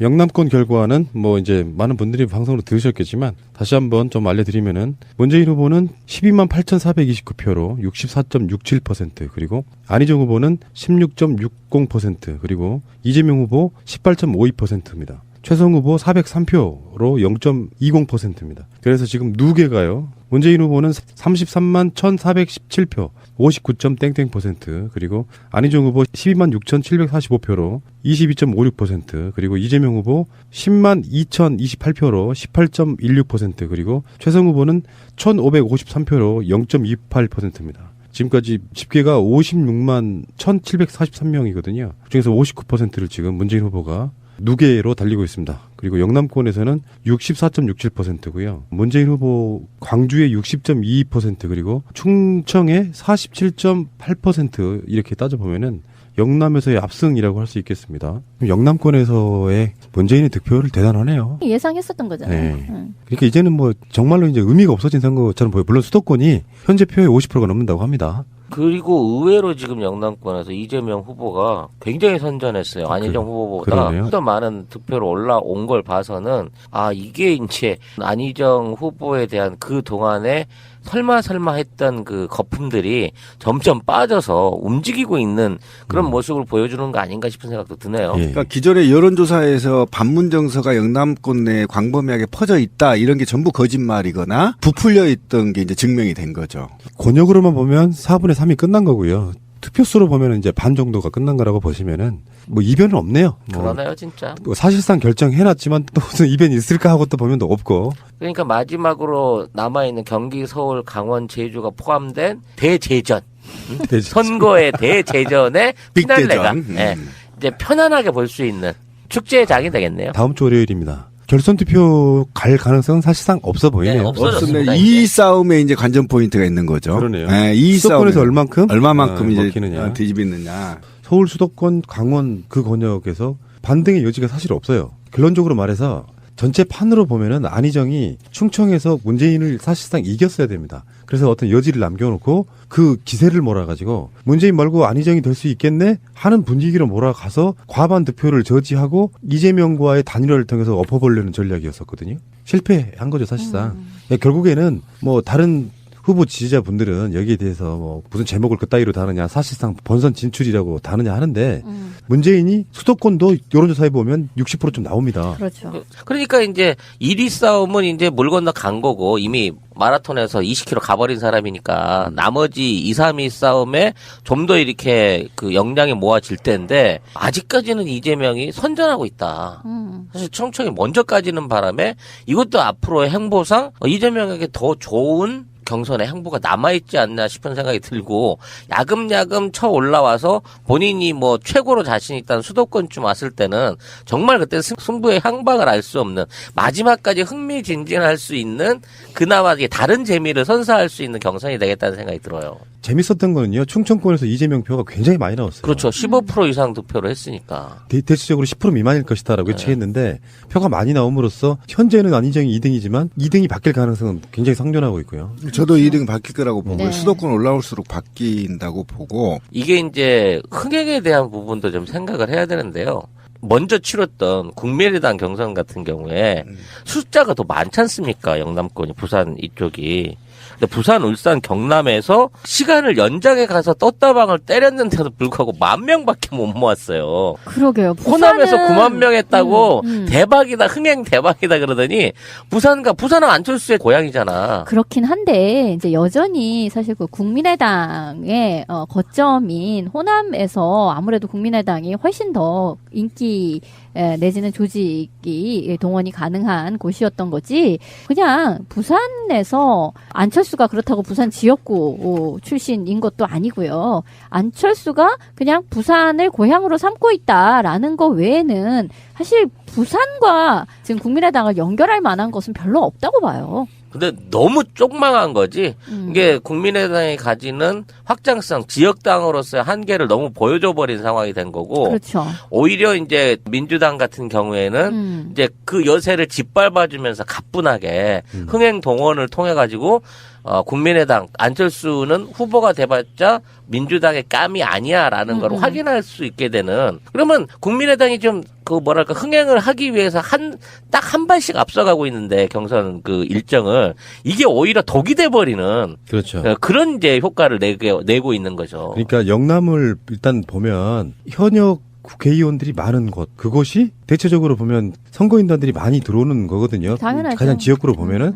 영남권 결과는 뭐 이제 많은 분들이 방송으로 들으셨겠지만 다시 한번 좀 알려드리면은 문재인 후보는 12만 8,429표로 64.67% 그리고 안희정 후보는 16.60% 그리고 이재명 후보 18.52%입니다. 최성 후보 403표로 0.20%입니다. 그래서 지금 누계가요. 문재인 후보는 33만 1,417표, 59.땡땡% 그리고 안희정 후보 12만 6,745표로 22.56% 그리고 이재명 후보 10만 2,028표로 18.16% 그리고 최성 후보는 1,553표로 0.28%입니다. 지금까지 집계가 56만 1,743명이거든요. 그중에서 59%를 지금 문재인 후보가 누계로 달리고 있습니다. 그리고 영남권에서는 64.67%고요. 문재인 후보 광주의 60.22% 그리고 충청의 47.8% 이렇게 따져보면은 영남에서의 압승이라고 할 수 있겠습니다. 영남권에서의 문재인의 득표율 대단하네요. 예상했었던 거잖아요. 네. 그러니까 이제는 뭐 정말로 이제 의미가 없어진 선거처럼 보여요. 물론 수도권이 현재 표의 50%가 넘는다고 합니다. 그리고 의외로 지금 영남권에서 이재명 후보가 굉장히 선전했어요. 안희정 후보보다 더 많은 득표로 올라온 걸 봐서는 이게 이제 안희정 후보에 대한 그 동안에 설마 했던 그 거품들이 점점 빠져서 움직이고 있는 그런 모습을 보여주는 거 아닌가 싶은 생각도 드네요. 그러니까 기존의 여론조사에서 반문 정서가 영남권 내에 광범위하게 퍼져 있다 이런 게 전부 거짓말이거나 부풀려 있던 게 이제 증명이 된 거죠. 권역으로만 보면 4분의 3이 끝난 거고요. 투표수로 보면 이제 반 정도가 끝난 거라고 보시면은 뭐 이변은 없네요. 그러네요, 진짜. 뭐 사실상 결정해놨지만 또 무슨 이변이 있을까 하고 또 보면 또 없고. 그러니까 마지막으로 남아있는 경기, 서울, 강원, 제주가 포함된 대제전. 선거의 대제전의 피날레가 이제 편안하게 볼 수 있는 축제의 장이 되겠네요. 다음 주 월요일입니다. 결선 투표 갈 가능성은 사실상 없어 보이네요. 없습니다. 이 싸움에 이제 관전 포인트가 있는 거죠. 그러네요. 네, 이 수도권에서 싸움에 얼마만큼 이제 먹히느냐. 뒤집느냐. 서울 수도권, 강원 그 권역에서 반등의 여지가 사실 없어요. 결론적으로 말해서 전체 판으로 보면은 안희정이 충청에서 문재인을 사실상 이겼어야 됩니다. 그래서 어떤 여지를 남겨놓고 그 기세를 몰아가지고 문재인 말고 안희정이 될 수 있겠네 하는 분위기로 몰아가서 과반 득표를 저지하고 이재명과의 단일화를 통해서 엎어보려는 전략이었었거든요. 실패한 거죠 사실상. 결국에는 뭐 다른 후보 지지자분들은 여기에 대해서 뭐 무슨 제목을 그따위로 다느냐 사실상 본선 진출이라고 다느냐 하는데 문재인이 수도권도 여론조사에 보면 60%좀 나옵니다. 그렇죠. 그러니까 이제 1위 싸움은 이제 물 건너 간 거고 이미 마라톤에서 20km 가버린 사람이니까 나머지 2, 3위 싸움에 좀 더 이렇게 그 역량이 모아질 텐데 아직까지는 이재명이 선전하고 있다. 사실 충청이 먼저 까지는 바람에 이것도 앞으로의 행보상 이재명에게 더 좋은 경선의 행보가 남아있지 않나 싶은 생각이 들고 야금야금 쳐 올라와서 본인이 뭐 최고로 자신 있다는 수도권쯤 왔을 때는 정말 그때 승부의 향방을 알 수 없는 마지막까지 흥미진진할 수 있는 그나마 다른 재미를 선사할 수 있는 경선이 되겠다는 생각이 들어요. 재밌었던 거는요. 충청권에서 이재명 표가 굉장히 많이 나왔어요. 그렇죠. 15% 이상 득표를 했으니까. 대체적으로 10% 미만일 것이다라고 예측했는데 표가 많이 나옴으로써 현재는 안희정이 2등이지만 2등이 바뀔 가능성은 굉장히 상존하고 있고요. 저도 2등 바뀔 거라고 보고 네. 수도권 올라올수록 바뀐다고 보고 이게 이제 흥행에 대한 부분도 좀 생각을 해야 되는데요. 먼저 치렀던 국민의당 경선 같은 경우에 숫자가 더 많지 않습니까? 영남권이 부산 이쪽이. 근데 부산, 울산, 경남에서 시간을 연장해 가서 떴다방을 때렸는데도 불구하고 10,000명밖에 못 모았어요. 그러게요. 호남에서 90,000명 했다고 대박이다, 흥행 대박이다 그러더니 부산은 안철수의 고향이잖아. 그렇긴 한데 이제 여전히 사실 그 국민의당의 거점인 호남에서 아무래도 국민의당이 훨씬 더 인기 내지는 조직이 동원이 가능한 곳이었던 거지. 그냥 부산에서 안철수가 그렇다고 부산 지역구 출신인 것도 아니고요. 안철수가 그냥 부산을 고향으로 삼고 있다라는 거 외에는 사실 부산과 지금 국민의당을 연결할 만한 것은 별로 없다고 봐요. 근데 너무 쪽망한 거지. 이게 국민의당이 가지는 확장성, 지역당으로서의 한계를 너무 보여줘 버린 상황이 된 거고. 그렇죠. 오히려 이제 민주당 같은 경우에는 이제 그 여세를 짓밟아주면서 가뿐하게 흥행 동원을 통해 가지고 국민의당 안철수는 후보가 돼봤자 민주당의 깜이 아니야라는 걸 확인할 수 있게 되는. 그러면 국민의당이 좀 그 뭐랄까 흥행을 하기 위해서 딱 한 발씩 앞서가고 있는데 경선 그 일정을 이게 오히려 독이 돼 버리는 그렇죠. 그런 이제 효과를 내고 있는 거죠. 그러니까 영남을 일단 보면 현역 국회의원들이 많은 곳, 그곳이 대체적으로 보면 선거인단들이 많이 들어오는 거거든요. 당연하죠. 가장 지역구로 보면은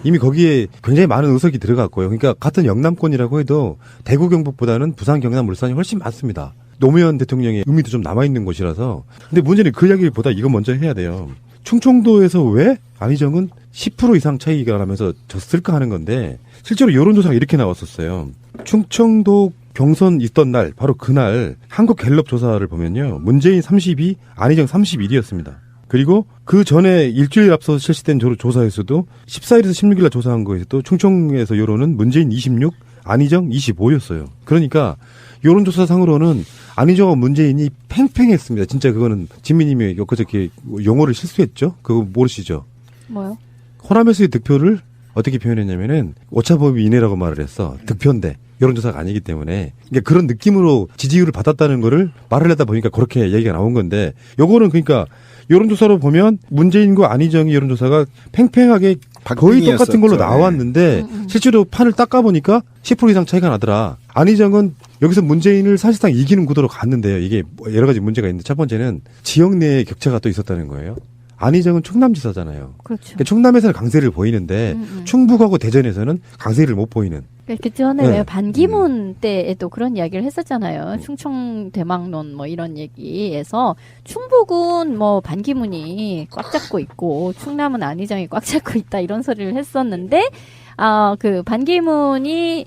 이미 거기에 굉장히 많은 의석이 들어갔고요. 그러니까 같은 영남권이라고 해도 대구 경북보다는 부산 경남 울산이 훨씬 많습니다. 노무현 대통령의 의미도 좀 남아있는 곳이라서. 근데 문제는 그 이야기보다 이거 먼저 해야 돼요. 충청도에서 왜 안희정은 10% 이상 차이가 나면서 졌을까 하는 건데 실제로 여론조사가 이렇게 나왔었어요. 충청도 경선 있던 날, 바로 그날 한국갤럽 조사를 보면요. 문재인 32, 안희정 31이었습니다. 그리고 그 전에 일주일 앞서 실시된 조사에서도 14일에서 16일 날 조사한 거에서도 충청에서 여론은 문재인 26, 안희정 25였어요. 그러니까 여론조사상으로는 안희정과 문재인이 팽팽했습니다. 진짜 그거는 진미님이 엊그저께 용어를 실수했죠? 그거 모르시죠? 뭐요? 호남에서의 득표를 어떻게 표현했냐면은 오차범위 이내라고 말을 했어. 득표인데 여론조사가 아니기 때문에 그러니까 그런 느낌으로 지지율을 받았다는 거를 말을 하다 보니까 그렇게 얘기가 나온 건데 요거는 그러니까 여론조사로 보면 문재인과 안희정의 여론조사가 팽팽하게 거의 똑같은 걸로 나왔는데 실제로 판을 닦아보니까 10% 이상 차이가 나더라. 안희정은 여기서 문재인을 사실상 이기는 구도로 갔는데요. 이게 여러 가지 문제가 있는데 첫 번째는 지역 내의 격차가 또 있었다는 거예요. 안희정은 충남지사잖아요. 그렇죠. 그러니까 충남에서는 강세를 보이는데 충북하고 대전에서는 강세를 못 보이는. 그 전에 네. 왜 반기문 때에도 그런 이야기를 했었잖아요. 충청 대망론 뭐 이런 얘기에서 충북은 뭐 반기문이 꽉 잡고 있고 충남은 안희정이 꽉 잡고 있다 이런 소리를 했었는데 그 반기문이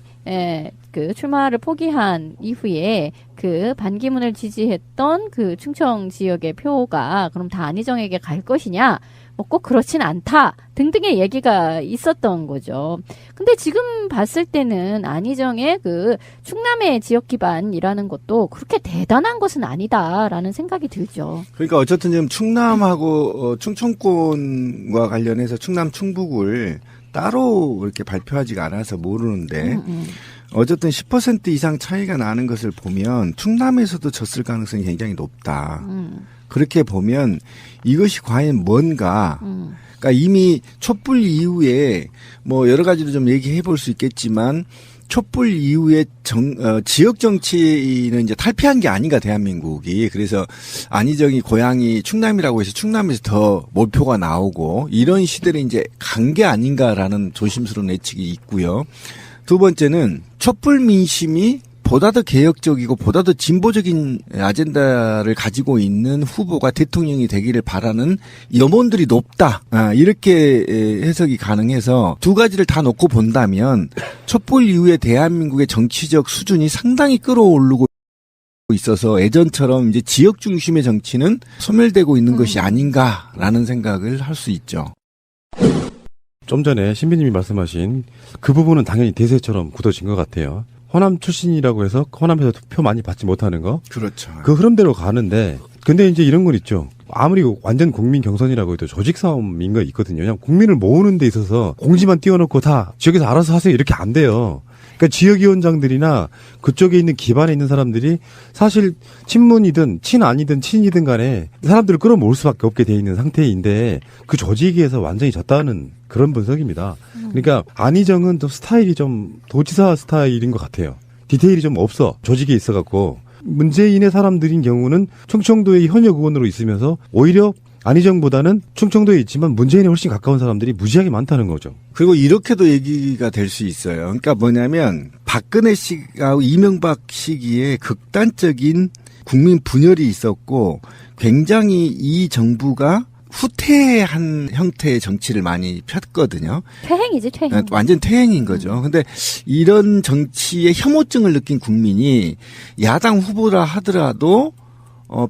그 출마를 포기한 이후에 그 반기문을 지지했던 그 충청 지역의 표가 그럼 다 안희정에게 갈 것이냐? 뭐 꼭 그렇진 않다 등등의 얘기가 있었던 거죠. 근데 지금 봤을 때는 안희정의 그 충남의 지역 기반이라는 것도 그렇게 대단한 것은 아니다라는 생각이 들죠. 그러니까 어쨌든 지금 충남하고 충청권과 관련해서 충남 충북을 따로 이렇게 발표하지가 않아서 모르는데 어쨌든 10% 이상 차이가 나는 것을 보면 충남에서도 졌을 가능성이 굉장히 높다. 그렇게 보면 이것이 과연 뭔가 그러니까 이미 촛불 이후에 뭐 여러 가지로 좀 얘기해 볼 수 있겠지만 촛불 이후에 지역 정치는 이제 탈피한 게 아닌가 대한민국이. 그래서 안희정이 고향이 충남이라고 해서 충남에서 더 몰표가 나오고 이런 시대를 이제 간 게 아닌가라는 조심스러운 예측이 있고요. 두 번째는 촛불 민심이 보다 더 개혁적이고 보다 더 진보적인 아젠다를 가지고 있는 후보가 대통령이 되기를 바라는 염원들이 높다. 이렇게 해석이 가능해서 두 가지를 다 놓고 본다면 촛불 이후에 대한민국의 정치적 수준이 상당히 끌어오르고 있어서 예전처럼 이제 지역 중심의 정치는 소멸되고 있는 것이 아닌가라는 생각을 할 수 있죠. 좀 전에 신비님이 말씀하신 그 부분은 당연히 대세처럼 굳어진 것 같아요. 호남 출신이라고 해서 호남에서 투표 많이 받지 못하는 거. 그렇죠. 그 흐름대로 가는데 근데 이제 이런 건 있죠. 아무리 완전 국민 경선이라고 해도 조직 싸움인 거 있거든요. 그냥 국민을 모으는 데 있어서 공지만 띄워놓고 다 지역에서 알아서 하세요. 이렇게 안 돼요. 그러니까 지역위원장들이나 그쪽에 있는 기반에 있는 사람들이 사실 친문이든 친아니든 친이든 간에 사람들을 끌어모을 수밖에 없게 돼 있는 상태인데 그 조직에서 완전히 졌다는 그런 분석입니다. 그러니까 안희정은 좀 스타일이 좀 도지사 스타일인 것 같아요. 디테일이 좀 없어. 조직에 있어갖고. 문재인의 사람들인 경우는 충청도의 현역 의원으로 있으면서 오히려 안희정보다는 충청도에 있지만 문재인에 훨씬 가까운 사람들이 무지하게 많다는 거죠. 그리고 이렇게도 얘기가 될 수 있어요. 그러니까 뭐냐면 박근혜 시기하고 이명박 시기에 극단적인 국민 분열이 있었고 굉장히 이 정부가 후퇴한 형태의 정치를 많이 폈거든요. 퇴행이지, 퇴행. 완전 퇴행인 거죠. 근데 이런 정치의 혐오증을 느낀 국민이 야당 후보라 하더라도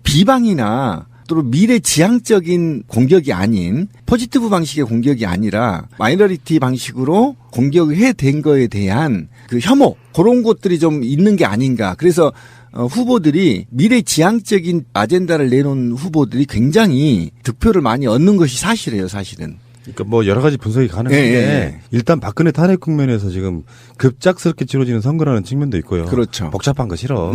비방이나 또 미래지향적인 공격이 아닌 포지티브 방식의 공격이 아니라 마이너리티 방식으로 공격을 해댄 거에 대한 그 혐오 그런 것들이 좀 있는 게 아닌가. 그래서 후보들이 미래지향적인 아젠다를 내놓은 후보들이 굉장히 득표를 많이 얻는 것이 사실이에요, 사실은. 그러니까 뭐 여러 가지 분석이 가능한데 일단 박근혜 탄핵 국면에서 지금 급작스럽게 치러지는 선거라는 측면도 있고요. 그렇죠. 복잡한 거 싫어.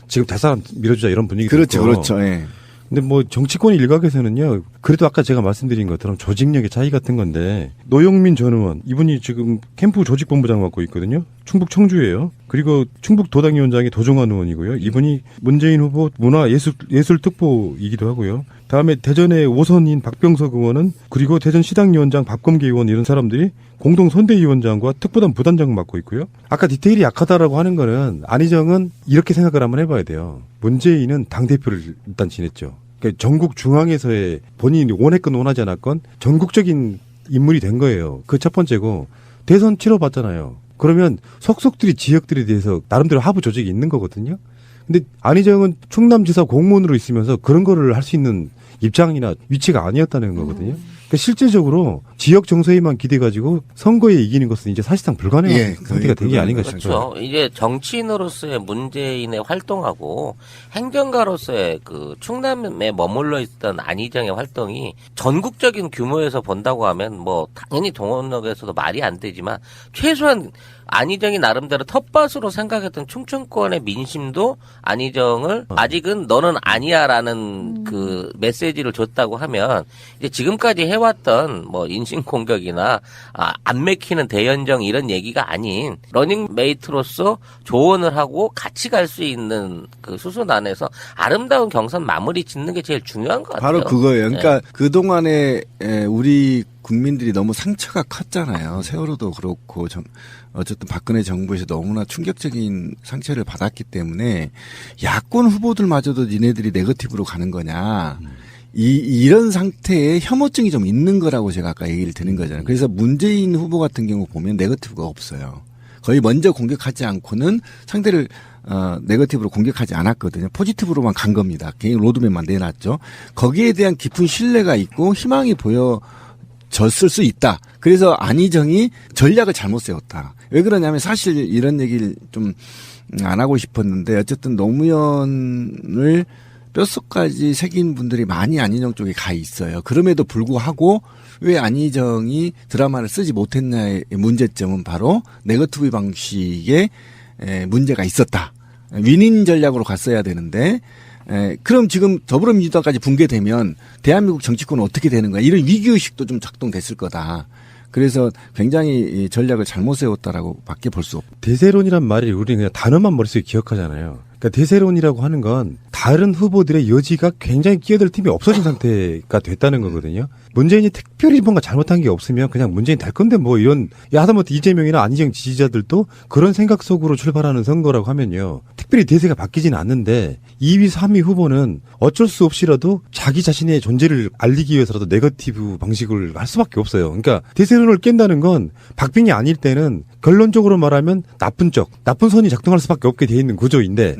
지금 대사람 밀어주자 이런 분위기도 그렇죠, 있고. 그렇죠. 예. 근데 뭐 정치권 일각에서는요, 그래도 아까 제가 말씀드린 것처럼 조직력의 차이 같은 건데, 노영민 전 의원, 이분이 지금 캠프 조직본부장 맡고 있거든요. 충북 청주예요. 그리고 충북 도당위원장이 도종환 의원이고요. 이분이 문재인 후보 문화예술특보이기도 하고요. 다음에 대전의 오선인 박병석 의원은, 그리고 대전 시당위원장 박범계 의원, 이런 사람들이 공동 선대위원장과 특보단 부단장 맡고 있고요. 아까 디테일이 약하다라고 하는 거는, 안희정은 이렇게 생각을 한번 해봐야 돼요. 문재인은 당대표를 일단 지냈죠. 그러니까 전국 중앙에서의 본인이 원했건 원하지 않았건 전국적인 인물이 된 거예요. 그 첫 번째고, 대선 치러봤잖아요. 그러면 속속들이 지역들에 대해서 나름대로 하부 조직이 있는 거거든요. 근데 안희정은 충남지사 공무원으로 있으면서 그런 거를 할 수 있는 입장이나 위치가 아니었다는 거거든요. 그러니까 실질적으로 지역 정서에만 기대가지고 선거에 이기는 것은 이제 사실상 불가능한 상태가 된 게 아닌가 싶어요. 그렇죠. 이제 정치인으로서의 문재인의 활동하고 행정가로서의 그 충남에 머물러 있던 안희정의 활동이 전국적인 규모에서 본다고 하면 뭐 당연히 동원력에서도 말이 안 되지만 최소한 안희정이 나름대로 텃밭으로 생각했던 충청권의 민심도 안희정을 아직은 너는 아니야라는 그 메시지를 줬다고 하면 이제 지금까지 해왔던 뭐 인신공격이나 안 맥히는 대연정 이런 얘기가 아닌 러닝메이트로서 조언을 하고 같이 갈 수 있는 그 수순 안에서 아름다운 경선 마무리 짓는 게 제일 중요한 것 같아요. 바로 그거예요. 그러니까 그동안에 우리 국민들이 너무 상처가 컸잖아요. 세월호도 그렇고 어쨌든 박근혜 정부에서 너무나 충격적인 상처를 받았기 때문에 야권 후보들마저도 니네들이 네거티브로 가는 거냐. 이런 상태에 혐오증이 좀 있는 거라고 제가 아까 얘기를 드린 거잖아요. 그래서 문재인 후보 같은 경우 보면 네거티브가 없어요. 거의 먼저 공격하지 않고는 상대를 네거티브로 공격하지 않았거든요. 포지티브로만 간 겁니다. 개인 로드맵만 내놨죠. 거기에 대한 깊은 신뢰가 있고 희망이 보여졌을 수 있다. 그래서 안희정이 전략을 잘못 세웠다. 왜 그러냐면 사실 이런 얘기를 좀 안 하고 싶었는데 어쨌든 노무현을 뼛속까지 새긴 분들이 많이 안희정 쪽에 가 있어요. 그럼에도 불구하고 왜 안희정이 드라마를 쓰지 못했냐의 문제점은 바로 네거티브 방식에 문제가 있었다. 윈윈 전략으로 갔어야 되는데 그럼 지금 더불어민주당까지 붕괴되면 대한민국 정치권은 어떻게 되는 거야. 이런 위기의식도 좀 작동됐을 거다. 그래서 굉장히 전략을 잘못 세웠다라고 밖에 볼 수 없고. 대세론이란 말이 우리는 그냥 단어만 머릿속에 기억하잖아요. 그러니까 대세론이라고 하는 건 다른 후보들의 여지가 굉장히 끼어들 틈이 없어진 상태가 됐다는 거거든요. 문재인이 특별히 뭔가 잘못한 게 없으면 그냥 문재인 될 건데 뭐 이런, 하다못해 이재명이나 안희정 지지자들도 그런 생각 속으로 출발하는 선거라고 하면요. 특별히 대세가 바뀌지는 않는데 2위, 3위 후보는 어쩔 수 없이라도 자기 자신의 존재를 알리기 위해서라도 네거티브 방식을 할 수밖에 없어요. 그러니까 대세론을 깬다는 건 박빙이 아닐 때는 결론적으로 말하면 나쁜 선이 작동할 수밖에 없게 돼 있는 구조인데,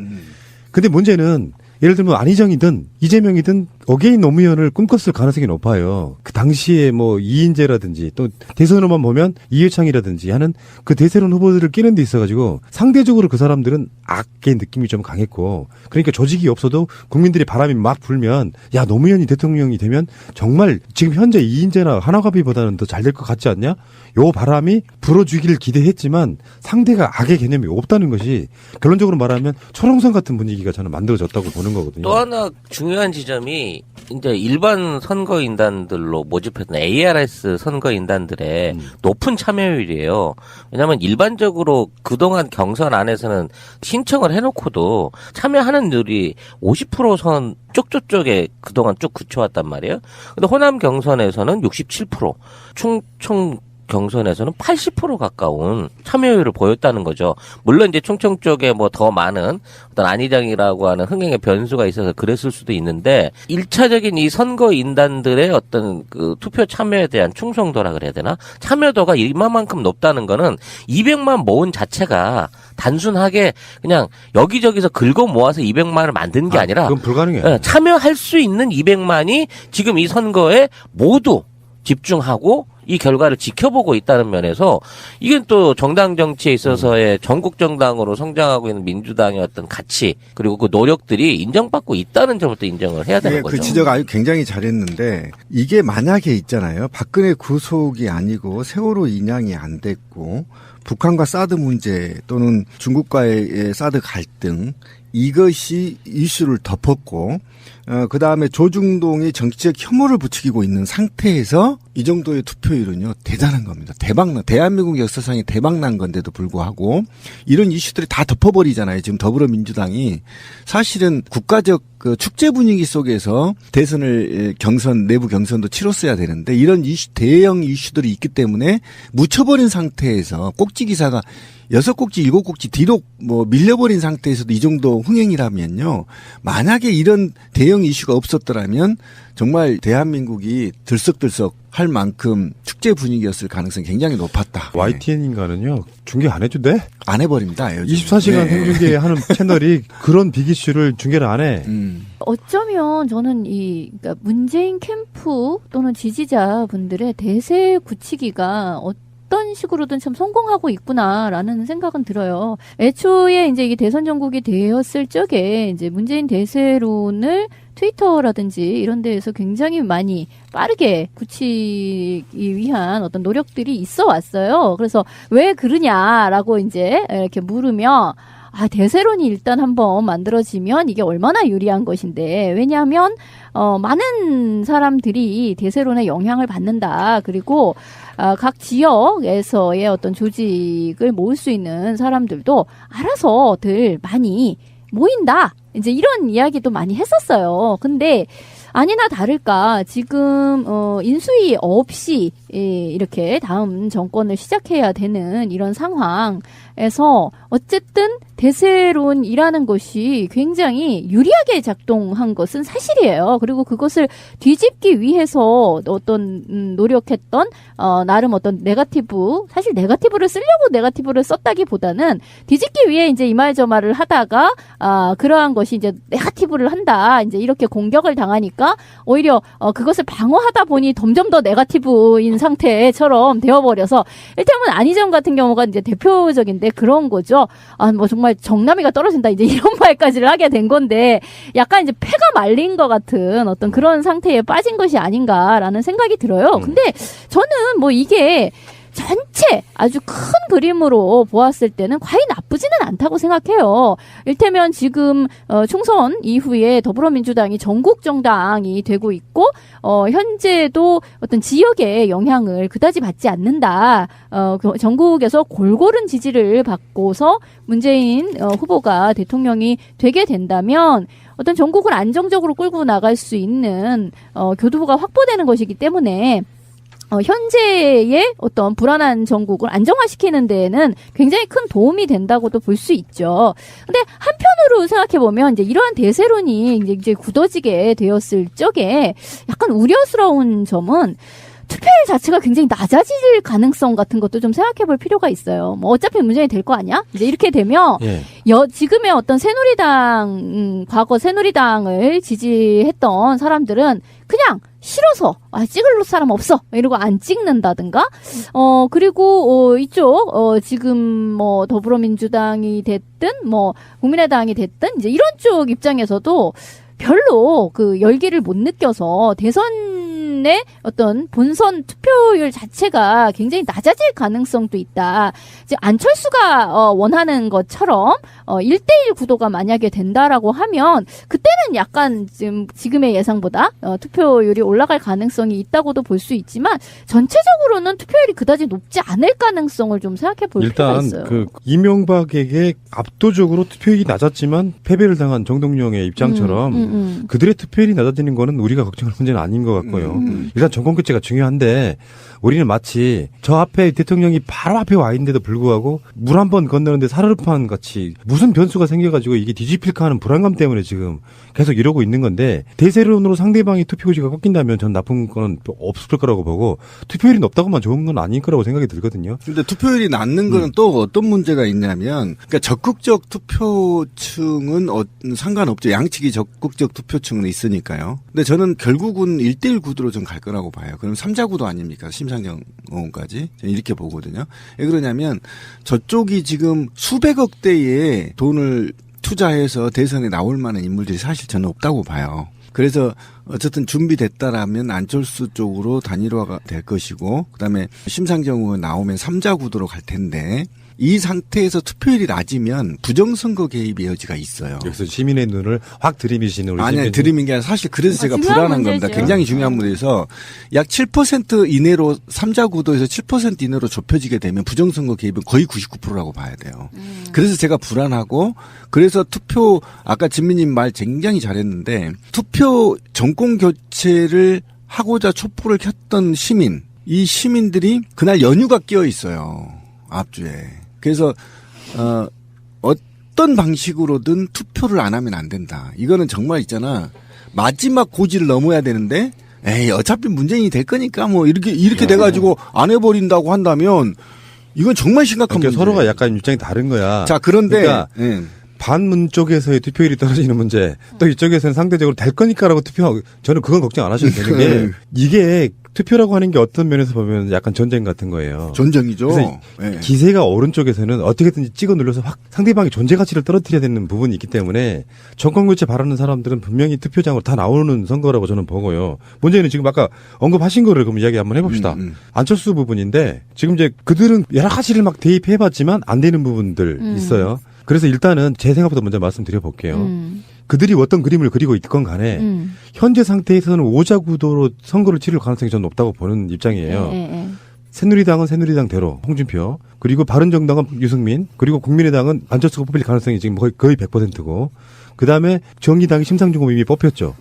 근데 문제는 예를 들면 안희정이든 이재명이든 어게인 노무현을 꿈꿨을 가능성이 높아요. 그 당시에 뭐 이인재라든지 또 대선으로만 보면 이회창이라든지 하는 그 대세론 후보들을 끼는 데 있어가지고 상대적으로 그 사람들은 악의 느낌이 좀 강했고, 그러니까 조직이 없어도 국민들이 바람이 막 불면 야 노무현이 대통령이 되면 정말 지금 현재 이인재나 하나갑이보다는 더 잘 될 것 같지 않냐? 요 바람이 불어주기를 기대했지만 상대가 악의 개념이 없다는 것이 결론적으로 말하면 초롱성 같은 분위기가 저는 만들어졌다고 보는 거거든요. 또 하나 중요한 지점이 이제 일반 선거인단들로 모집했던 ARS 선거인단들의 높은 참여율이에요. 왜냐하면 일반적으로 그동안 경선 안에서는 신청을 해놓고도 참여하는 률이 50% 쪽에 그동안 쭉 굳혀왔단 말이에요. 근데 호남 경선에서는 67%, 충청 경선에서는 80% 가까운 참여율을 보였다는 거죠. 물론 이제 충청 쪽에 뭐 더 많은 어떤 안희정이라고 하는 흥행의 변수가 있어서 그랬을 수도 있는데 1차적인 이 선거인단들의 어떤 그 투표 참여에 대한 충성도라 그래야 되나? 참여도가 이만큼 높다는 거는 200만 모은 자체가 단순하게 그냥 여기저기서 긁어 모아서 200만을 만든 게 아니라 그건 불가능해요. 참여할 수 있는 200만이 지금 이 선거에 모두 집중하고 이 결과를 지켜보고 있다는 면에서 이게 또 정당 정치에 있어서의 전국 정당으로 성장하고 있는 민주당의 어떤 가치 그리고 그 노력들이 인정받고 있다는 점을 또 인정을 해야 되는 거죠. 그 지적 아주 굉장히 잘했는데 이게 만약에 있잖아요. 박근혜 구속이 아니고 세월호 인양이 안 됐고 북한과 사드 문제 또는 중국과의 사드 갈등 이것이 이슈를 덮었고 그 다음에 조중동이 정치적 혐오를 부추기고 있는 상태에서 이 정도의 투표율은요 대단한 겁니다. 대박난 대한민국 역사상에 대박난 건데도 불구하고 이런 이슈들이 다 덮어버리잖아요. 지금 더불어민주당이 사실은 국가적 그 축제 분위기 속에서 대선을 내부 경선도 치렀어야 되는데 이런 대형 이슈들이 있기 때문에 묻혀버린 상태에서 꼭지 기사가 6꼭지, 7꼭지 뒤로 밀려버린 상태에서도 이 정도 흥행이라면요. 만약에 이런 대형 이슈가 없었더라면 정말 대한민국이 들썩들썩 할 만큼 축제 분위기였을 가능성이 굉장히 높았다. YTN인가는요. 중계 안 해준대? 안 해버립니다. 요즘. 24시간 생중계하는 채널이 그런 빅이슈를 중계를 안 해. 어쩌면 저는 그러니까 문재인 캠프 또는 지지자분들의 대세 굳히기가 어떤 식으로든 참 성공하고 있구나라는 생각은 들어요. 애초에 이제 이게 대선 전국이 되었을 적에 이제 문재인 대세론을 트위터라든지 이런 데에서 굉장히 많이 빠르게 굳히기 위한 어떤 노력들이 있어 왔어요. 그래서 왜 그러냐라고 이제 이렇게 물으면 대세론이 일단 한번 만들어지면 이게 얼마나 유리한 것인데, 왜냐하면, 많은 사람들이 대세론에 영향을 받는다. 그리고, 각 지역에서의 어떤 조직을 모을 수 있는 사람들도 알아서들 많이 모인다. 이제 이런 이야기도 많이 했었어요. 근데, 아니나 다를까 지금 인수위 없이 이렇게 다음 정권을 시작해야 되는 이런 상황에서 어쨌든 대세론이라는 것이 굉장히 유리하게 작동한 것은 사실이에요. 그리고 그것을 뒤집기 위해서 어떤 노력했던 나름 어떤 네거티브, 사실 네거티브를 쓰려고 네거티브를 썼다기보다는 뒤집기 위해 이제 이 말 저 말을 하다가 그러한 것이 이제 네거티브를 한다. 이제 이렇게 공격을 당하니까 오히려 그것을 방어하다 보니 점점 더 네거티브인 상태처럼 되어버려서 일테면 안희정 같은 경우가 이제 대표적인데 그런 거죠. 뭐 정말 정남이가 떨어진다 이제 이런 말까지를 하게 된 건데 약간 이제 폐가 말린 것 같은 어떤 그런 상태에 빠진 것이 아닌가라는 생각이 들어요. 근데 저는 뭐 이게 전체 아주 큰 그림으로 보았을 때는 과히 나쁘지는 않다고 생각해요. 일테면 지금 총선 이후에 더불어민주당이 전국 정당이 되고 있고 현재도 어떤 지역의 영향을 그다지 받지 않는다. 전국에서 골고른 지지를 받고서 문재인 후보가 대통령이 되게 된다면 어떤 전국을 안정적으로 끌고 나갈 수 있는 교두보가 확보되는 것이기 때문에 현재의 어떤 불안한 전국을 안정화시키는 데에는 굉장히 큰 도움이 된다고도 볼 수 있죠. 근데 한편으로 생각해보면 이제 이러한 대세론이 이제 굳어지게 되었을 적에 약간 우려스러운 점은 투표율 자체가 굉장히 낮아질 가능성 같은 것도 좀 생각해 볼 필요가 있어요. 뭐 어차피 문재인이 될 거 아니야? 이제 이렇게 되면 지금의 어떤 새누리당, 과거 새누리당을 지지했던 사람들은 그냥 싫어서 찍을 사람 없어 이러고 안 찍는다든가 그리고 이쪽 지금 뭐 더불어민주당이 됐든 뭐 국민의당이 됐든 이제 이런 쪽 입장에서도 별로 그 열기를 못 느껴서 대선의 어떤 본선 투표율 자체가 굉장히 낮아질 가능성도 있다. 이제 안철수가 원하는 것처럼 1대1 구도가 만약에 된다라고 하면 그때는 약간 지금의 예상보다 투표율이 올라갈 가능성이 있다고도 볼 수 있지만 전체적으로는 투표율이 그다지 높지 않을 가능성을 좀 생각해 볼 필요가 있어요. 일단 이명박에게 압도적으로 투표율이 낮았지만 패배를 당한 정동영의 입장처럼 그들의 투표율이 낮아지는 거는 우리가 걱정할 문제는 아닌 것 같고요. 일단 정권 교체가 중요한데 우리는 마치 저 앞에 대통령이 바로 앞에 와 있는데도 불구하고 물 한 번 건너는데 사르르판 같이 무슨 변수가 생겨가지고 이게 뒤집힐까 하는 불안감 때문에 지금 계속 이러고 있는 건데 대세론으로 상대방이 투표율이 꺾인다면 전 나쁜 건 없을 거라고 보고 투표율이 높다고만 좋은 건 아닐 거라고 생각이 들거든요. 근데 투표율이 낮는 거는 또 어떤 문제가 있냐면 그러니까 적극적 투표층은 상관없죠. 양측이 적극적 투표층은 있으니까요. 근데 저는 결국은 1대1 구도로 좀 갈 거라고 봐요. 그럼 3자 구도 아닙니까? 심상정 의원까지. 저는 이렇게 보거든요. 왜 그러냐면 저쪽이 지금 수백억 대의 돈을 투자해서 대선에 나올 만한 인물들이 사실 저는 없다고 봐요. 그래서 어쨌든 준비됐다라면 안철수 쪽으로 단일화가 될 것이고 그다음에 심상정 의원 나오면 3자 구도로 갈 텐데 이 상태에서 투표율이 낮으면 부정선거 개입의 여지가 있어요. 여기서 시민의 눈을 확 들이미시는 우리 아니, 시민들. 들이민 게 아니라 사실 그래서 제가 중요한 불안한 문제죠. 겁니다. 굉장히 중요한 문제에서 약 7% 이내로 3자 구도에서 7% 이내로 좁혀지게 되면 부정선거 개입은 거의 99%라고 봐야 돼요. 그래서 제가 불안하고 그래서 투표 아까 진미님 말 굉장히 잘했는데 투표 정권 교체를 하고자 촛불을 켰던 시민 이 시민들이 그날 연휴가 끼어 있어요. 앞주에. 그래서 어떤 방식으로든 투표를 안 하면 안 된다. 이거는 정말 있잖아. 마지막 고지를 넘어야 되는데 에이 어차피 문재인이 될 거니까 뭐 이렇게 돼가지고 안 해버린다고 한다면 이건 정말 심각한 그러니까 문제. 서로가 약간 입장이 다른 거야. 자 그런데 그러니까 예. 반문 쪽에서의 투표율이 떨어지는 문제, 또 이쪽에서는 상대적으로 될 거니까라고 투표하고, 저는 그건 걱정 안 하셔도 되는 게, 이게 투표라고 하는 게 어떤 면에서 보면 약간 전쟁 같은 거예요. 전쟁이죠. 그래서 예. 기세가 오른쪽에서는 어떻게든지 찍어 눌러서 확 상대방의 존재 가치를 떨어뜨려야 되는 부분이 있기 때문에 정권 교체 바라는 사람들은 분명히 투표장으로 다 나오는 선거라고 저는 보고요. 문제는 지금 아까 언급하신 거를 그럼 이야기 한번 해봅시다. 안철수 부분인데 지금 이제 그들은 여러 가지를 막 대입해봤지만 안 되는 부분들 있어요. 그래서 일단은 제 생각부터 먼저 말씀드려 볼게요. 그들이 어떤 그림을 그리고 있건 간에 현재 상태에서는 오자 구도로 선거를 치를 가능성이 저는 높다고 보는 입장이에요. 새누리당은 새누리당대로 홍준표, 그리고 바른정당은 유승민, 그리고 국민의당은 안철수가 뽑힐 가능성이 지금 거의 100%고, 그 다음에 정의당이 심상정 이미 뽑혔죠.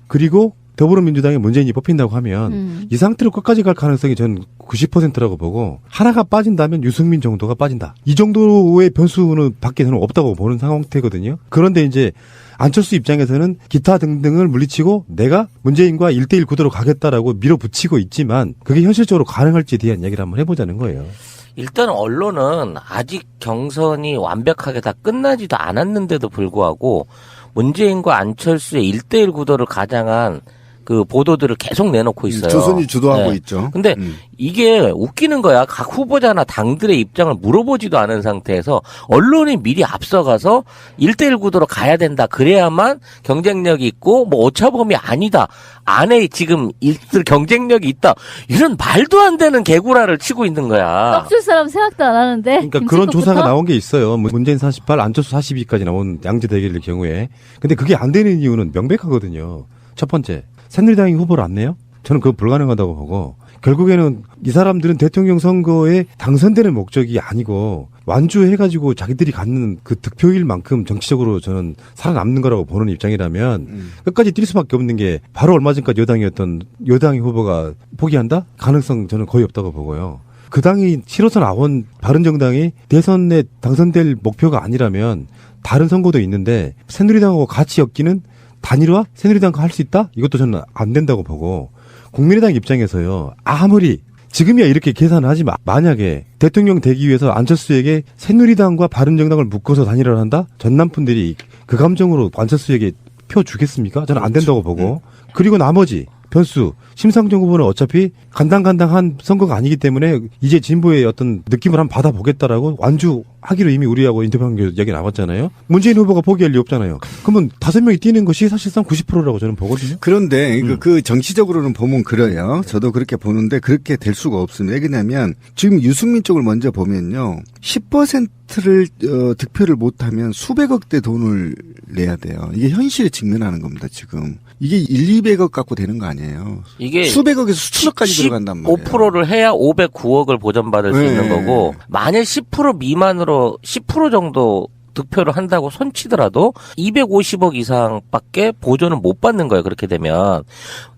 그리고 더불어민주당에 문재인이 뽑힌다고 하면 이 상태로 끝까지 갈 가능성이 저는 90%라고 보고, 하나가 빠진다면 유승민 정도가 빠진다. 이 정도의 변수는 밖에 저는 없다고 보는 상태거든요. 그런데 이제 안철수 입장에서는 기타 등등을 물리치고 내가 문재인과 1대1 구도로 가겠다라고 밀어붙이고 있지만 그게 현실적으로 가능할지에 대한 이야기를 한번 해보자는 거예요. 일단 언론은 아직 경선이 완벽하게 다 끝나지도 않았는데도 불구하고 문재인과 안철수의 1대1 구도를 가장한 그 보도들을 계속 내놓고 있어요. 조선이 주도하고 네. 있죠. 근데 이게 웃기는 거야. 각 후보자나 당들의 입장을 물어보지도 않은 상태에서 언론이 미리 앞서가서 1대1 구도로 가야 된다. 그래야만 경쟁력이 있고 뭐 오차범위 아니다. 안에 지금 일들 경쟁력이 있다. 이런 말도 안 되는 개구라를 치고 있는 거야. 떡줄 사람 생각도 안 하는데. 그러니까 그런 조사가 나온 게 있어요. 문재인 48, 안철수 42까지 나온 양재 대결의 경우에. 근데 그게 안 되는 이유는 명백하거든요. 첫 번째, 새누리당이 후보를 안 내요? 저는 그거 불가능하다고 보고, 결국에는 이 사람들은 대통령 선거에 당선되는 목적이 아니고 완주해가지고 자기들이 갖는 그 득표율만큼 정치적으로 저는 살아남는 거라고 보는 입장이라면 끝까지 뛸 수밖에 없는 게 바로 얼마 전까지 여당이었던 여당의 후보가 포기한다? 가능성 저는 거의 없다고 보고요. 그 당이 7호선 아원 바른정당이 대선에 당선될 목표가 아니라면 다른 선거도 있는데 새누리당하고 같이 엮이는 단일화? 새누리당과 할 수 있다? 이것도 저는 안 된다고 보고, 국민의당 입장에서요, 아무리 지금이야 이렇게 계산을 하지만 만약에 대통령 되기 위해서 안철수에게 새누리당과 바른정당을 묶어서 단일화를 한다? 전남분들이 그 감정으로 안철수에게 표 주겠습니까? 저는 안 된다고 보고, 그리고 나머지 변수, 심상정 후보는 어차피 간당간당한 선거가 아니기 때문에 이제 진보의 어떤 느낌을 한번 받아보겠다라고 완주하기로 이미 우리하고 인터뷰한 게 얘기 나왔잖아요. 문재인 후보가 포기할 리 없잖아요. 그러면 5명이 뛰는 것이 사실상 90%라고 저는 보거든요. 그런데 그 정치적으로는 보면 그래요. 저도 그렇게 보는데 그렇게 될 수가 없습니다. 왜냐하면 지금 유승민 쪽을 먼저 보면요. 10%를 득표를 못하면 수백억대 돈을 내야 돼요. 이게 현실에 직면하는 겁니다. 지금. 이게 1, 200억 갖고 되는 거 아니에요. 이게 수백억에서 수천억까지 들어간단 말이에요. 5%를 해야 509억을 보전받을 수 네. 있는 거고, 만일 10% 미만으로 10% 정도 득표를 한다고 손치더라도 250억 이상밖에 보전을 못 받는 거예요. 그렇게 되면.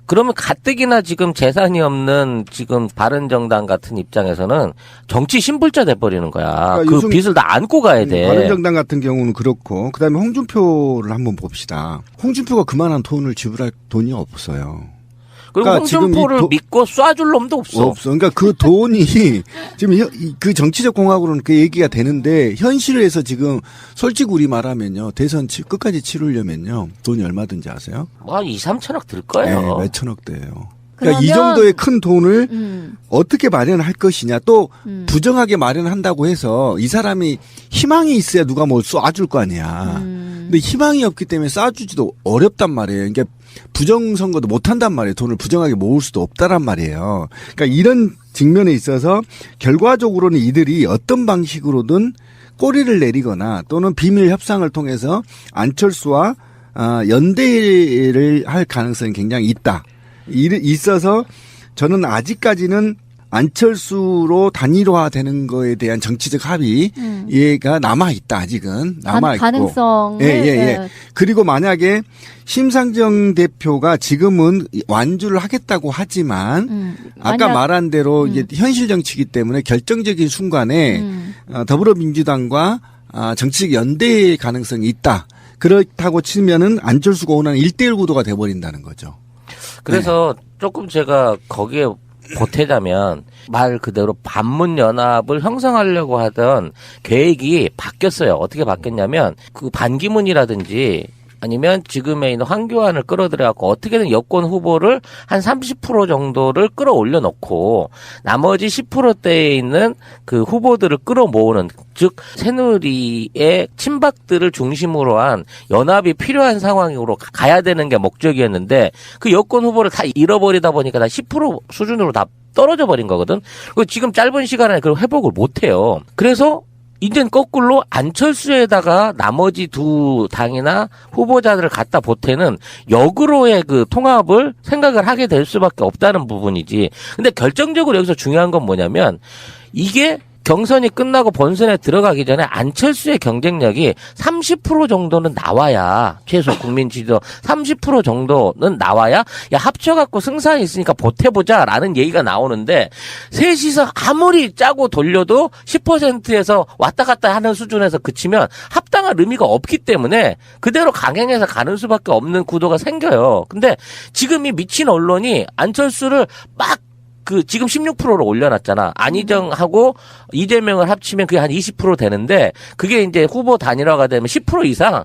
그러면 가뜩이나 지금 재산이 없는 지금 바른정당 같은 입장에서는 정치 신불자 돼버리는 거야. 그러니까 그 빚을 다 안고 가야 돼. 바른정당 같은 경우는 그렇고, 그다음에 홍준표를 한번 봅시다. 홍준표가 그만한 돈을 지불할 돈이 없어요. 그리고 그러니까 지금 홍준표를 믿고 쏴줄 놈도 없어. 없어. 그러니까 그 돈이 지금 그 정치적 공학으로는 그 얘기가 되는데 현실에서 지금 솔직히 우리 말하면요. 대선 끝까지 치르려면요. 돈이 얼마든지 아세요? 뭐 2, 3천억 들 거예요. 네, 몇 천억대예요. 그러니까 이 그러면- 정도의 큰 돈을 어떻게 마련할 것이냐. 또 부정하게 마련한다고 해서 이 사람이 희망이 있어야 누가 뭘 쏴줄 거 아니야. 근데 희망이 없기 때문에 쏴주지도 어렵단 말이에요. 그러니까 부정선거도 못한단 말이에요. 돈을 부정하게 모을 수도 없다란 말이에요. 그러니까 이런 직면에 있어서 결과적으로는 이들이 어떤 방식으로든 꼬리를 내리거나 또는 비밀 협상을 통해서 안철수와 연대를 할 가능성이 굉장히 있어서 저는 아직까지는 안철수로 단일화되는 거에 대한 정치적 합의가 남아있다, 아직은. 남아있고. 가능성을. 예. 그리고 만약에 심상정 대표가 지금은 완주를 하겠다고 하지만, 아까 말한 대로 이제 현실 정치이기 때문에 결정적인 순간에 더불어민주당과 정치적 연대의 가능성이 있다. 그렇다고 치면은 안철수가 원하는 1대1 구도가 돼버린다는 거죠. 그래서 조금 제가 거기에 보태자면 말 그대로 반문연합을 형성하려고 하던 계획이 바뀌었어요. 어떻게 바뀌었냐면 그 반기문이라든지 아니면 지금에 있는 황교안을 끌어들여갖고 어떻게든 여권 후보를 한 30% 정도를 끌어올려 놓고 나머지 10%대에 있는 그 후보들을 끌어모으는, 즉 새누리의 친박들을 중심으로 한 연합이 필요한 상황으로 가야 되는 게 목적이었는데 그 여권 후보를 다 잃어버리다 보니까 다 10% 수준으로 다 떨어져 버린 거거든. 그리고 지금 짧은 시간에 그걸 회복을 못 해요. 그래서 이젠 거꾸로 안철수에다가 나머지 두 당이나 후보자들을 갖다 보태는 역으로의 그 통합을 생각을 하게 될 수밖에 없다는 부분이지. 근데 결정적으로 여기서 중요한 건 뭐냐면 이게 경선이 끝나고 본선에 들어가기 전에 안철수의 경쟁력이 30% 정도는 나와야, 최소 국민 지지도 30% 정도는 나와야 야 합쳐갖고 승산이 있으니까 보태보자라는 얘기가 나오는데 셋이서 아무리 짜고 돌려도 10%에서 왔다 갔다 하는 수준에서 그치면 합당할 의미가 없기 때문에 그대로 강행해서 가는 수밖에 없는 구도가 생겨요. 근데 지금 이 미친 언론이 안철수를 막 지금 16%로 올려놨잖아. 안희정하고 이재명을 합치면 그게 한 20% 되는데 그게 이제 후보 단일화가 되면 10% 이상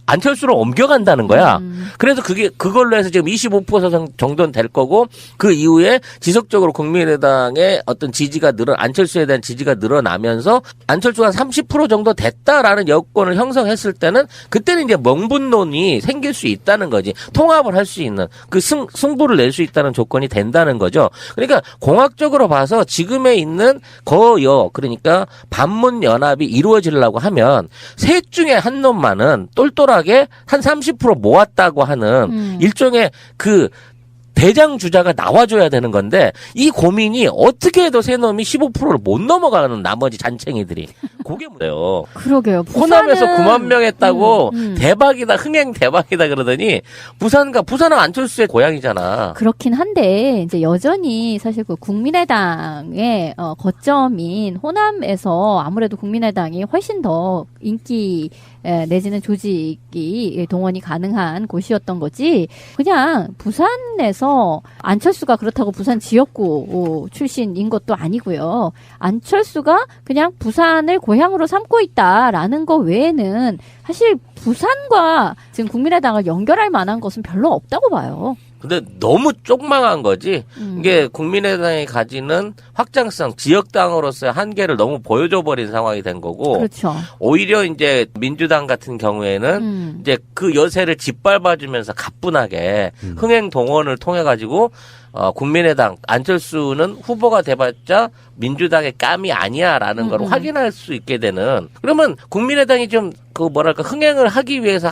안철수로 옮겨간다는 거야. 그래서 그걸로 해서 지금 25% 정도는 될 거고 그 이후에 지속적으로 국민의당의 어떤 지지가 안철수에 대한 지지가 늘어나면서 안철수가 30% 정도 됐다라는 여건을 형성했을 때는 그때는 이제 명분론이 생길 수 있다는 거지. 통합을 할 수 있는 그 승부를 낼 수 있다는 조건이 된다는 거죠. 그러니까 공학적으로 봐서 지금에 있는 그러니까 반문 연합이 이루어지려고 하면 셋 중에 한 놈만은 똘똘하게 한 30% 모았다고 하는 일종의 그 대장 주자가 나와줘야 되는 건데 이 고민이 어떻게 해도 새 놈이 15%를 못 넘어가는 나머지 잔챙이들이 그게 문제예요. 그러게요. 호남에서 9만 명 했다고 대박이다, 흥행 대박이다 그러더니 부산은 안철수의 고향이잖아. 그렇긴 한데 이제 여전히 사실 그 국민의당의 거점인 호남에서 아무래도 국민의당이 훨씬 더 인기 내지는 조직이 동원이 가능한 곳이었던 거지. 그냥 부산에서 안철수가 그렇다고 부산 지역구 출신인 것도 아니고요. 안철수가 그냥 부산을 고향으로 삼고 있다라는 거 외에는 사실 부산과 지금 국민의당을 연결할 만한 것은 별로 없다고 봐요. 근데 너무 쪽망한 거지. 이게 국민의당이 가지는 확장성, 지역당으로서의 한계를 너무 보여줘버린 상황이 된 거고. 그렇죠. 오히려 이제 민주당 같은 경우에는 이제 그 여세를 짓밟아주면서 가뿐하게 흥행 동원을 통해 가지고 국민의당 안철수는 후보가 돼봤자 민주당의 깜이 아니야라는 걸 확인할 수 있게 되는. 그러면 국민의당이 좀 흥행을 하기 위해서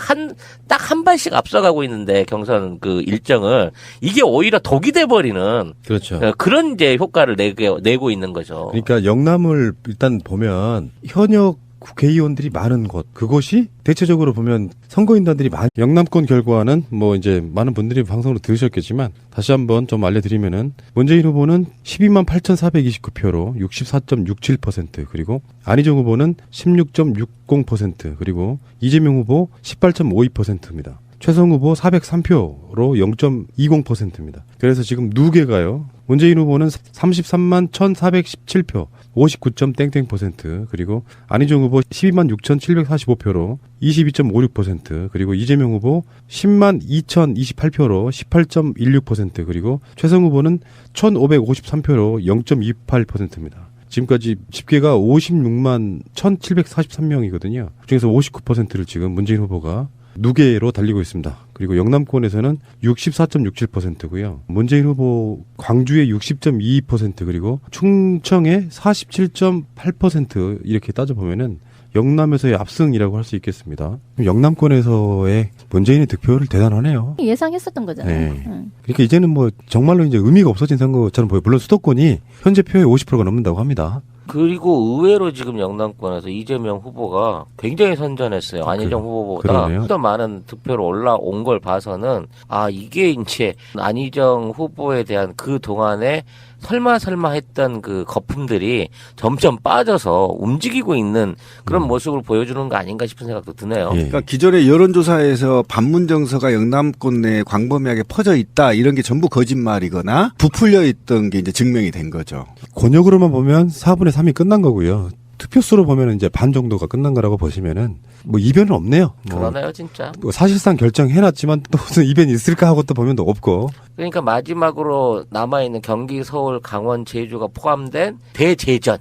딱 한 발씩 앞서가고 있는데 경선 그 일정을 이게 오히려 독이 돼버리는. 그렇죠. 그런 이제 효과를 내고 있는 거죠. 그러니까 영남을 일단 보면 현역 국회의원들이 많은 곳, 그곳이 대체적으로 보면 선거인단들이 영남권 결과는 뭐 이제 많은 분들이 방송으로 들으셨겠지만 다시 한번 좀 알려드리면은 문재인 후보는 12만 8,429표로 64.67%, 그리고 안희정 후보는 16.60%, 그리고 이재명 후보 18.52%입니다. 최성 후보 403표로 0.20%입니다. 그래서 지금 누계가요. 문재인 후보는 33만 1,417표, 59.땡땡%, 그리고 안희정 후보 12만 6,745표로 22.56%, 그리고 이재명 후보 10만 2,028표로 18.16%, 그리고 최성 후보는 1,553표로 0.28%입니다. 지금까지 집계가 56만 1,743명이거든요. 그중에서 59%를 지금 문재인 후보가 누계로 달리고 있습니다. 그리고 영남권에서는 64.67%고요. 문재인 후보 광주의 60.22% 그리고 충청의 47.8% 이렇게 따져보면은 영남에서의 압승이라고 할 수 있겠습니다. 영남권에서의 문재인의 득표율 대단하네요. 예상했었던 거잖아요. 네. 그러니까 이제는 뭐 정말로 이제 의미가 없어진 선거처럼 보여요. 물론 수도권이 현재 표의 50%가 넘는다고 합니다. 그리고 의외로 지금 영남권에서 이재명 후보가 굉장히 선전했어요. 안희정 후보보다 그러네요. 더 많은 득표로 올라온 걸 봐서는 이게 이제 안희정 후보에 대한 그 동안에 설마 했던 그 거품들이 점점 빠져서 움직이고 있는 그런 모습을 보여주는 거 아닌가 싶은 생각도 드네요. 예. 그러니까 기존의 여론조사에서 반문 정서가 영남권 내에 광범위하게 퍼져 있다 이런 게 전부 거짓말이거나 부풀려 있던 게 이제 증명이 된 거죠. 권역으로만 보면 4분의 3이 끝난 거고요. 투표수로 보면 이제 반 정도가 끝난 거라고 보시면은 뭐 이변은 없네요. 그러네요, 진짜. 뭐 사실상 결정해놨지만 또 무슨 이변이 있을까 하고 또 보면 또 없고. 그러니까 마지막으로 남아있는 경기, 서울, 강원, 제주가 포함된 대제전.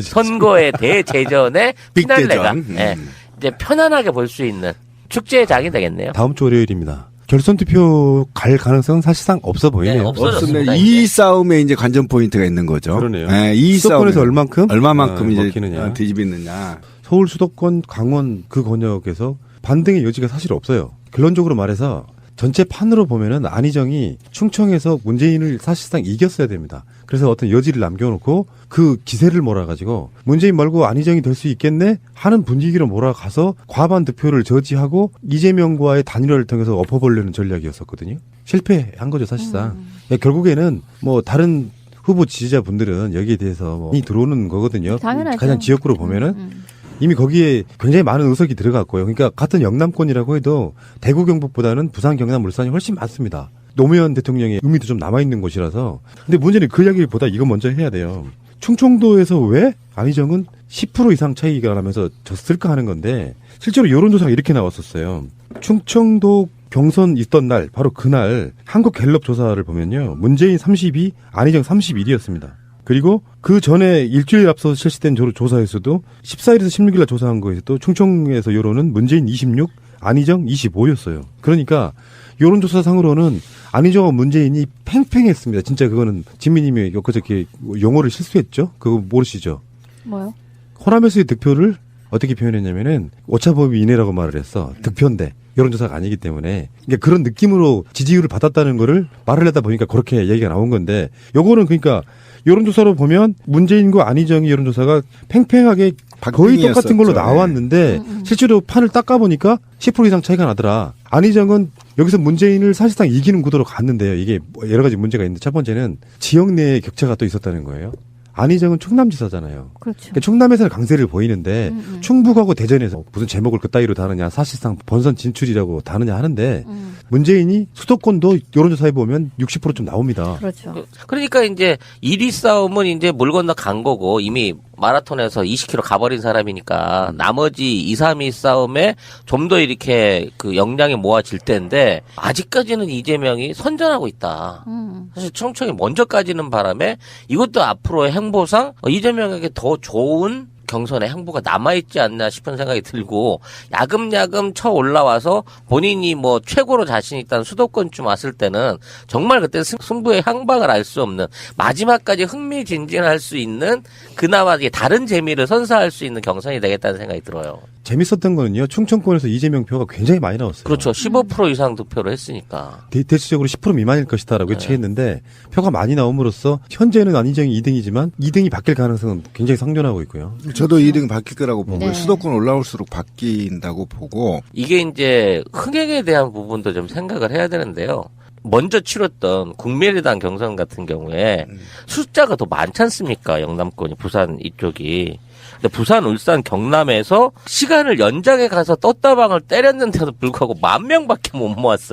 선거의 대제전의 피날레가 빅대전. 이제 편안하게 볼 수 있는 축제의 장이 되겠네요. 다음 주 월요일입니다. 결선 투표 갈 가능성은 사실상 없어 보이네요. 네, 없어졌습니다. 없으면 이제. 이 싸움에 이제 관전 포인트가 있는 거죠. 그러네요. 네, 이 수도권에서 싸움에 얼마만큼 이제 먹히느냐. 뒤집히느냐. 서울 수도권 강원 그 권역에서 반등의 여지가 사실 없어요. 결론적으로 말해서 전체 판으로 보면은 안희정이 충청에서 문재인을 사실상 이겼어야 됩니다. 그래서 어떤 여지를 남겨놓고 그 기세를 몰아가지고 문재인 말고 안희정이 될 수 있겠네 하는 분위기로 몰아가서 과반 득표를 저지하고 이재명과의 단일화를 통해서 엎어보려는 전략이었었거든요. 실패한 거죠 사실상. 결국에는 뭐 다른 후보 지지자분들은 여기에 대해서 뭐 많이 들어오는 거거든요. 당연하죠. 가장 지역구로 보면은. 이미 거기에 굉장히 많은 의석이 들어갔고요. 그러니까 같은 영남권이라고 해도 대구 경북보다는 부산 경남 울산이 훨씬 많습니다. 노무현 대통령의 의미도 좀 남아있는 곳이라서. 근데 문제는 그 이야기보다 이거 먼저 해야 돼요. 충청도에서 왜 안희정은 10% 이상 차이가 나면서 졌을까 하는 건데 실제로 여론조사가 이렇게 나왔었어요. 충청도 경선 있던 날 바로 그날 한국갤럽 조사를 보면요. 문재인 32, 안희정 31이었습니다. 그리고 그 전에 일주일 앞서 실시된 조사에서도 14일에서 16일날 조사한 거에서도 충청에서 여론은 문재인 26, 안희정 25였어요. 그러니까 여론조사상으로는 안희정과 문재인이 팽팽했습니다. 진짜 그거는 진미님이 엊그저께 용어를 실수했죠? 그거 모르시죠? 뭐요? 호남에서의 득표를 어떻게 표현했냐면은 오차범위 이내라고 말을 했어. 득표인데 여론조사가 아니기 때문에 그러니까 그런 느낌으로 지지율을 받았다는 거를 말을 하다 보니까 그렇게 얘기가 나온 건데 요거는 그러니까 여론조사로 보면 문재인과 안희정의 여론조사가 팽팽하게 거의 똑같은 걸로 나왔는데 실제로 판을 닦아보니까 10% 이상 차이가 나더라. 안희정은 여기서 문재인을 사실상 이기는 구도로 갔는데요. 이게 여러 가지 문제가 있는데 첫 번째는 지역 내에 격차가 또 있었다는 거예요. 안희정은 충남지사잖아요. 그렇죠. 그러니까 충남에서는 강세를 보이는데 충북하고 대전에서 무슨 제목을 그따위로 다느냐 사실상 본선 진출이라고 다느냐 하는데 문재인이 수도권도 여론조사에 보면 60%좀 나옵니다. 그렇죠. 그러니까 이제 1위 싸움은 이제 물 건너 간 거고 이미 마라톤에서 20km 가버린 사람이니까 나머지 2, 3위 싸움에 좀 더 이렇게 그 역량이 모아질 텐데 아직까지는 이재명이 선전하고 있다. 사실 충청이 먼저 까지는 바람에 이것도 앞으로의 행보상 이재명에게 더 좋은 경선의 행보가 남아있지 않나 싶은 생각이 들고 야금야금 쳐 올라와서 본인이 뭐 최고로 자신 있다는 수도권쯤 왔을 때는 정말 그때 승부의 향방을 알 수 없는 마지막까지 흥미진진할 수 있는 그나마 다른 재미를 선사할 수 있는 경선이 되겠다는 생각이 들어요. 재밌었던 거는요. 충청권에서 이재명 표가 굉장히 많이 나왔어요. 그렇죠. 15% 이상 득표를 했으니까. 대체적으로 10% 미만일 것이다라고 예측했는데 표가 많이 나옴으로써 현재는 안희정이 2등이지만 2등이 바뀔 가능성은 굉장히 상존하고 있고요. 저도 2등 바뀔 거라고 보고 네. 수도권 올라올수록 바뀐다고 보고 이게 이제 흥행에 대한 부분도 좀 생각을 해야 되는데요. 먼저 치렀던 국민의당 경선 같은 경우에 숫자가 더 많지 않습니까? 영남권이, 부산 이쪽이. 근데 부산, 울산, 경남에서 시간을 연장해 가서 떴다방을 때렸는데도 불구하고 10,000명밖에 못 모았어요.